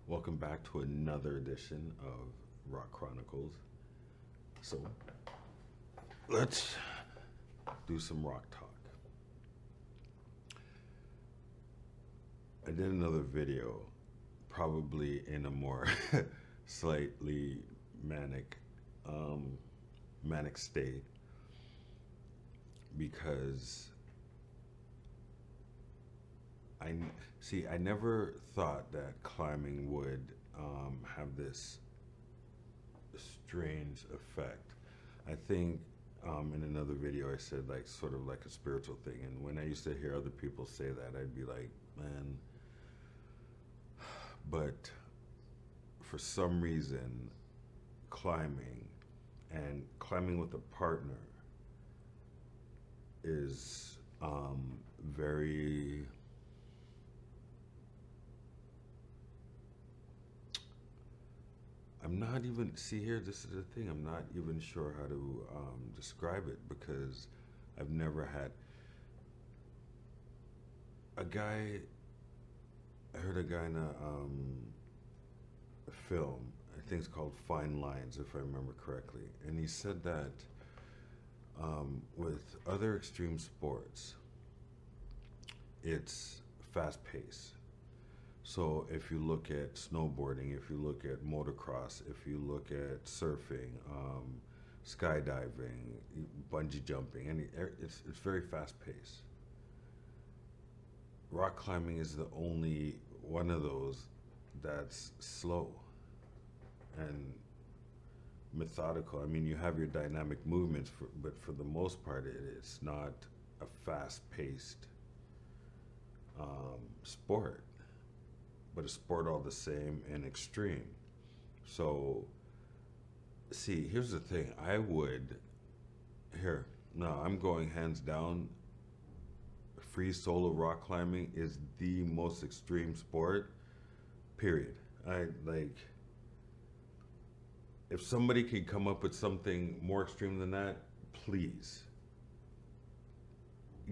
Welcome back to another edition of Rock Chronicles. So, let's do some rock talk. I did another video, probably in a more slightly manic, um, manic state, because I see. I never thought that climbing would have this strange effect. I think in another video I said like sort of like a spiritual thing, and when I used to hear other people say that, I'd be like, man. But for some reason, climbing and climbing with a partner is very. I'm not even, see here, this is the thing, I'm not even sure how to describe it because I've never had a guy. I heard a guy in a film, I think it's called Fine Lines, if I remember correctly, and he said that with other extreme sports, it's fast paced. So if you look at snowboarding, if you look at motocross, if you look at surfing, skydiving, bungee jumping, it's very fast paced. Rock climbing is the only one of those that's slow and methodical. I mean, you have your dynamic movements, but for the most part, it's not a fast-paced sport, but a sport all the same and extreme. So, see, here's the thing. I would here. No, I'm going hands down. Free solo rock climbing is the most extreme sport. Period. I like if somebody can come up with something more extreme than that, please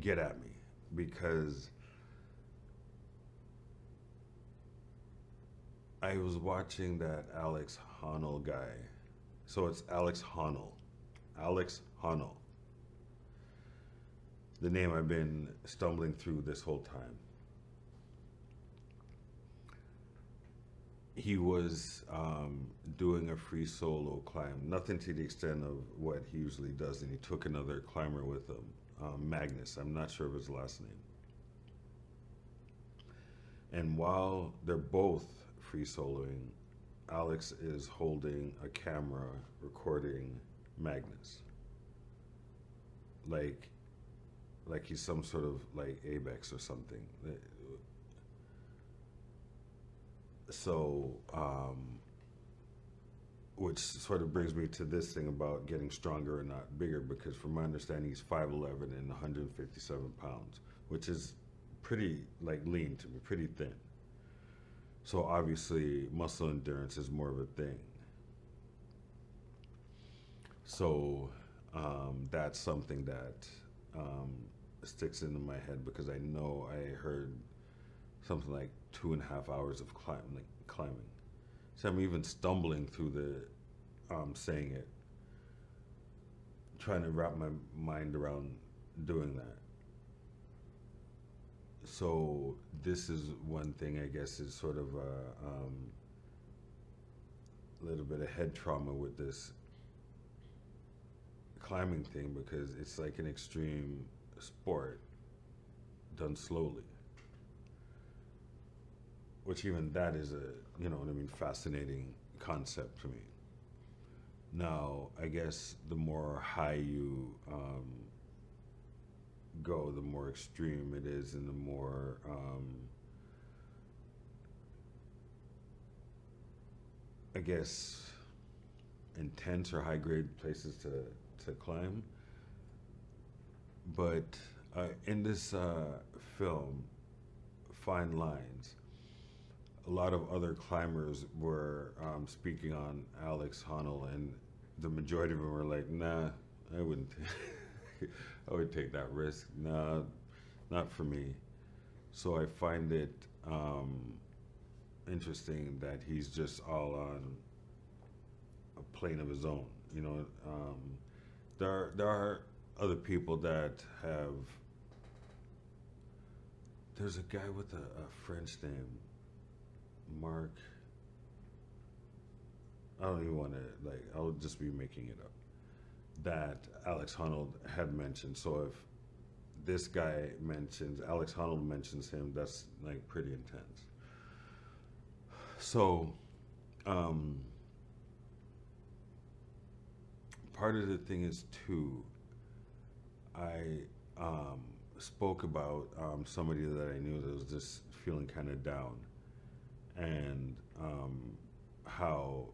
get at me because I was watching that Alex Honnold guy. So it's Alex Honnold. Alex Honnold. The name I've been stumbling through this whole time. He was doing a free solo climb, nothing to the extent of what he usually does, and he took another climber with him, Magnus. I'm not sure of his last name. And while they're both free soloing, Alex is holding a camera recording Magnus, like like he's some sort of like Abex or something. So, which sort of brings me to this thing about getting stronger and not bigger, because from my understanding, he's 5'11" and 157 pounds, which is pretty like lean to me, pretty thin. So obviously, muscle endurance is more of a thing. So that's something that um, sticks into my head because I know I heard something like 2.5 hours of climbing. So I'm even stumbling through the saying it, trying to wrap my mind around doing that. So this is one thing I guess is sort of a little bit of head trauma with this climbing thing because it's like an extreme sport done slowly, which even that is a, you know what I mean, fascinating concept to me. Now, I guess the more high you go, the more extreme it is, and the more I guess intense or high grade places to climb. But in this film, Fine Lines, a lot of other climbers were speaking on Alex Honnold, and the majority of them were like, "Nah, I wouldn't. I would take that risk. Nah, not for me." So I find it interesting that he's just all on a plane of his own. You know, there are other people that have. There's a guy with a French name, Mark. I don't even want to like. I'll just be making it up. That Alex Honnold had mentioned. So if this guy mentions Alex Honnold mentions him, that's like pretty intense. So, um, part of the thing is too. I spoke about somebody that I knew that was just feeling kind of down, and how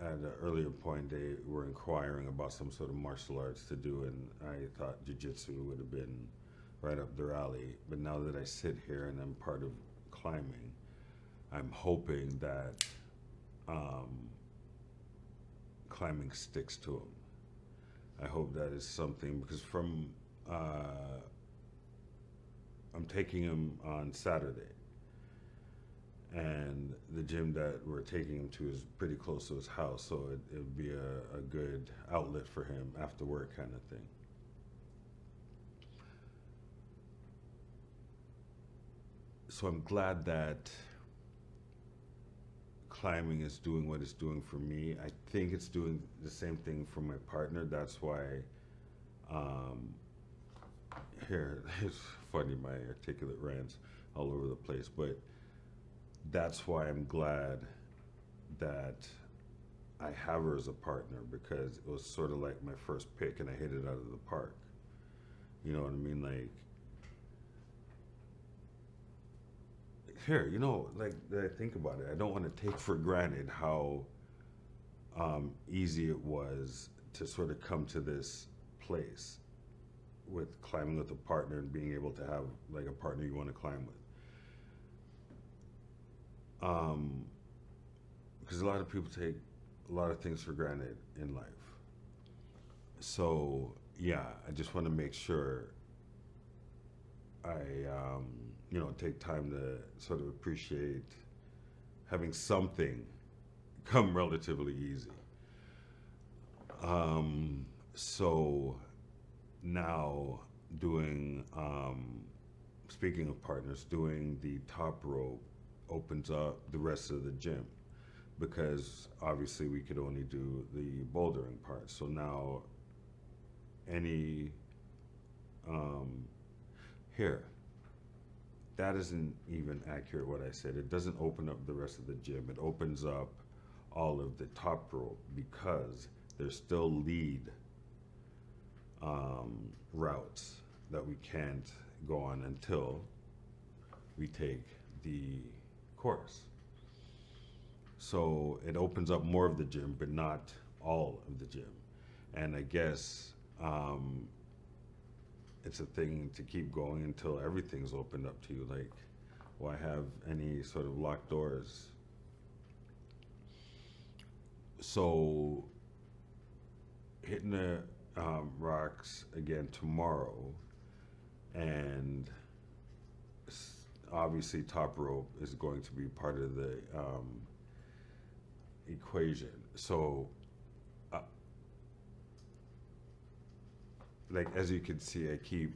at an earlier point they were inquiring about some sort of martial arts to do, and I thought jiu-jitsu would have been right up their alley. But now that I sit here and I'm part of climbing, I'm hoping that climbing sticks to them. I hope that is something because I'm taking him on Saturday, and the gym that we're taking him to is pretty close to his house, so it would be a good outlet for him after work kind of thing. So I'm glad that climbing is doing what it's doing for me. I think it's doing the same thing for my partner. That's why, um, here, it's funny, my articulate rants all over the place, but that's why I'm glad that I have her as a partner because it was sort of like my first pick and I hit it out of the park. You know what I mean? Like, here, like I think about it, I don't want to take for granted how easy it was to sort of come to this place with climbing with a partner and being able to have like a partner you want to climb with. Because a lot of people take a lot of things for granted in life. So yeah, I just want to make sure I, take time to sort of appreciate having something come relatively easy. So now doing, speaking of partners, doing the top rope opens up the rest of the gym because obviously we could only do the bouldering part. So now any, here, that isn't even accurate what I said. It doesn't open up the rest of the gym. It opens up all of the top rope because there's still lead routes that we can't go on until we take the course. So it opens up more of the gym, but not all of the gym. And I guess it's a thing to keep going until everything's opened up to you. Like, why have any sort of locked doors? So hitting the rocks again tomorrow, and obviously top rope is going to be part of the equation. So like as you can see, I keep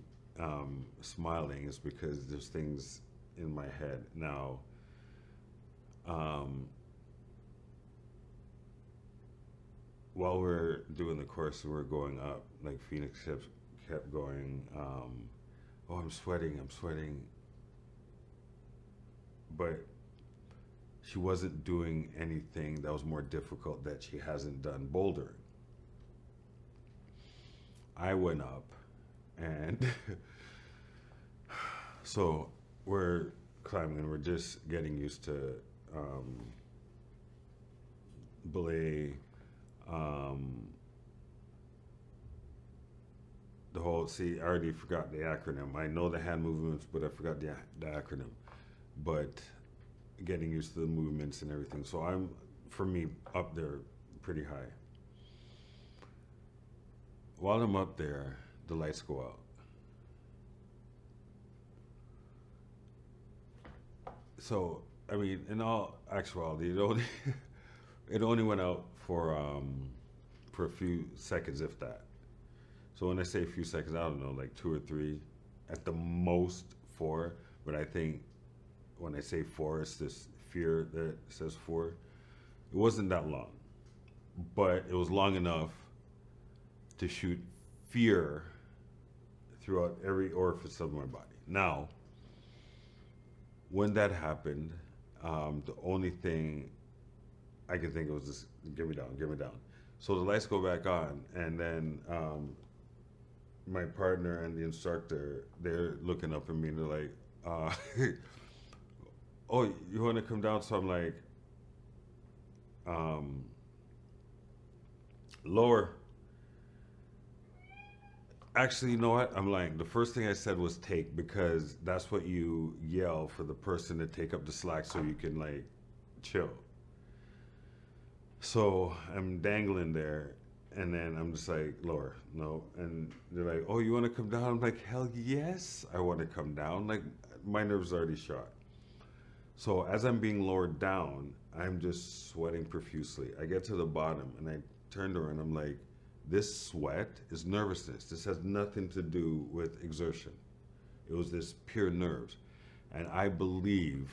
smiling is because there's things in my head now. While we're doing the course and we're going up, like Phoenix kept going, oh, I'm sweating, but she wasn't doing anything that was more difficult that she hasn't done bouldering. I went up and so we're climbing and we're just getting used to belay, the whole, see, I already forgot the acronym. I know the hand movements, but I forgot the acronym. But getting used to the movements and everything. So I'm, for me, up there pretty high. While I'm up there, the lights go out. So I mean, in all actuality, it only went out for a few seconds, if that. So when I say a few seconds, I don't know, like two or three, at the most four. But I think when I say four, it's this fear that says four. It wasn't that long, but it was long enough to shoot fear throughout every orifice of my body. Now, when that happened, the only thing I could think of was just give me down, give me down. So the lights go back on, and then my partner and the instructor, they're looking up at me and they're like, "Oh, you want to come down?" So I'm like, um, "Lower." Actually, you know what? I'm lying. The first thing I said was take because that's what you yell for the person to take up the slack so you can like chill. So I'm dangling there, and then I'm just like, lower, no. And they're like, oh, you want to come down? I'm like, hell yes, I want to come down. Like, my nerves already shot. So as I'm being lowered down, I'm just sweating profusely. I get to the bottom, and I turned around, and I'm like, this sweat is nervousness. This has nothing to do with exertion. It was this pure nerves. And I believe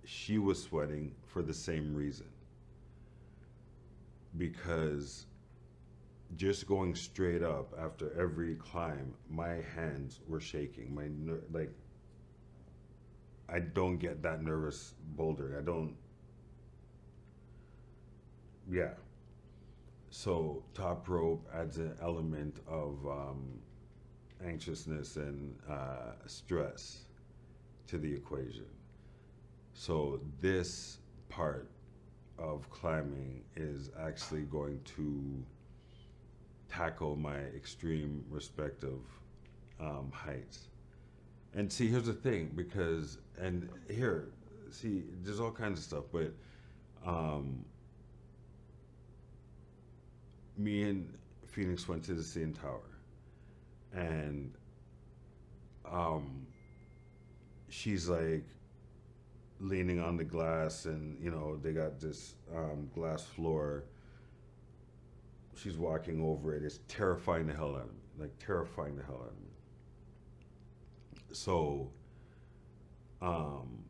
she was sweating for the same reason. Because just going straight up after every climb, my hands were shaking. Like I don't get that nervous bouldering. I don't. Yeah. So top rope adds an element of anxiousness and stress to the equation. So this part of climbing is actually going to tackle my extreme respective heights. And see, here's the thing, because and here, see, there's all kinds of stuff, but um, me and Phoenix went to the CN Tower, and um, she's like leaning on the glass, and you know they got this glass floor. She's walking over it. It's terrifying the hell out of me, like terrifying the hell out of me. So, um,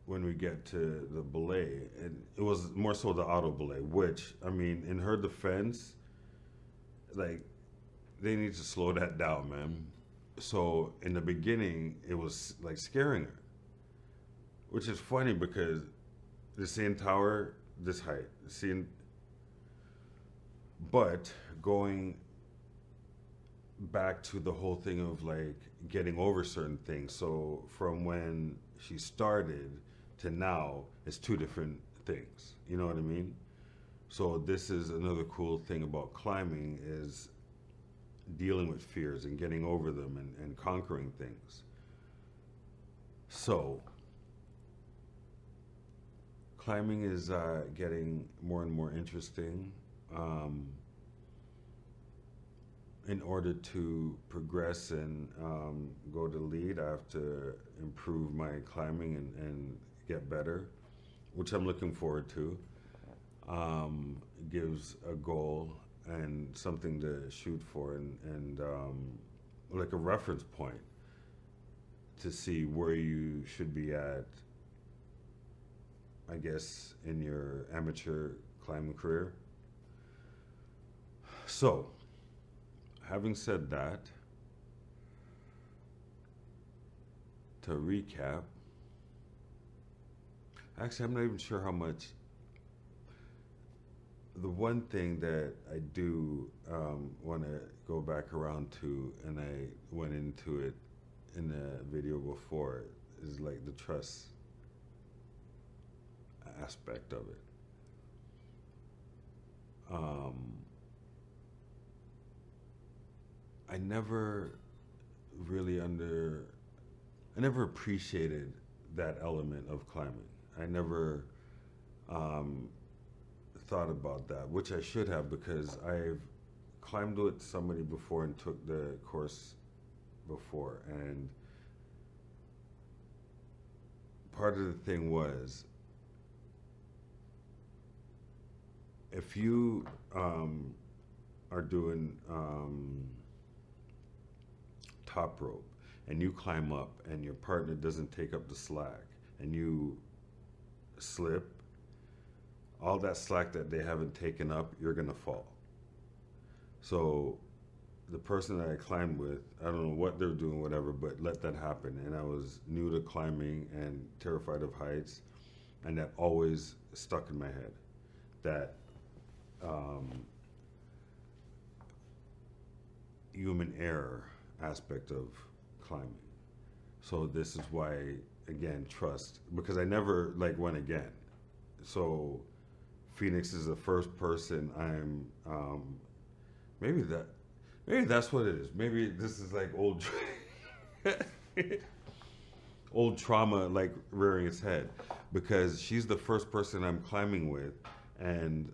when we get to the belay, and it was more so the auto belay, which I mean, in her defense, like they need to slow that down, man. So in the beginning, it was like scaring her, which is funny because the CN Tower, this height, CN, but going back to the whole thing of like getting over certain things. So from when she started to now, it's two different things. You know what I mean? So this is another cool thing about climbing is dealing with fears and getting over them and conquering things. So climbing is getting more and more interesting. Um, in order to progress and go to lead, I have to improve my climbing and get better, which I'm looking forward to. Gives a goal and something to shoot for, and like a reference point to see where you should be at, I guess, in your amateur climbing career. So, having said that, to recap, actually, I'm not even sure how much. The one thing that I do want to go back around to, and I went into it in the video before, is like the trust aspect of it. Um, I never really I never appreciated that element of climbing. I never um, thought about that, which I should have because I've climbed with somebody before and took the course before. And part of the thing was, if you are doing top rope and you climb up and your partner doesn't take up the slack and you slip, all that slack that they haven't taken up, you're gonna fall. So the person that I climbed with, I don't know what they're doing, whatever, but let that happen. And I was new to climbing and terrified of heights, and that always stuck in my head. That human error aspect of climbing. So this is why, again, trust, because I never like went again. So Phoenix is the first person maybe that maybe that's what it is. Maybe this is like old old trauma like rearing its head, because she's the first person I'm climbing with, and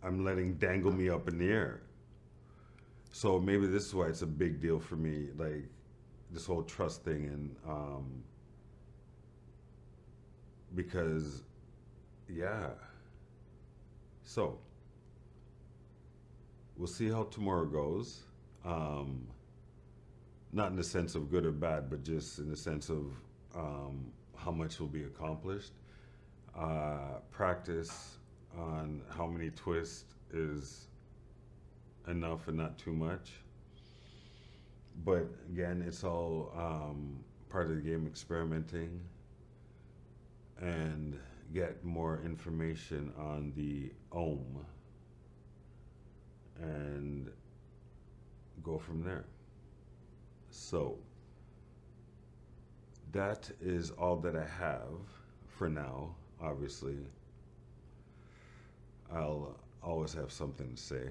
I'm letting dangle me up in the air. So maybe this is why it's a big deal for me, like this whole trust thing, and because yeah. So we'll see how tomorrow goes. Not in the sense of good or bad, but just in the sense of how much will be accomplished. Practice on how many twists is enough and not too much. But again, it's all part of the game, experimenting, and get more information on the ohm and go from there. So that is all that I have for now. Obviously, I'll always have something to say.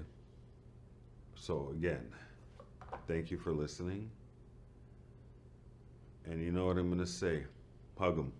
So again, thank you for listening. And you know what I'm going to say. Hug 'em.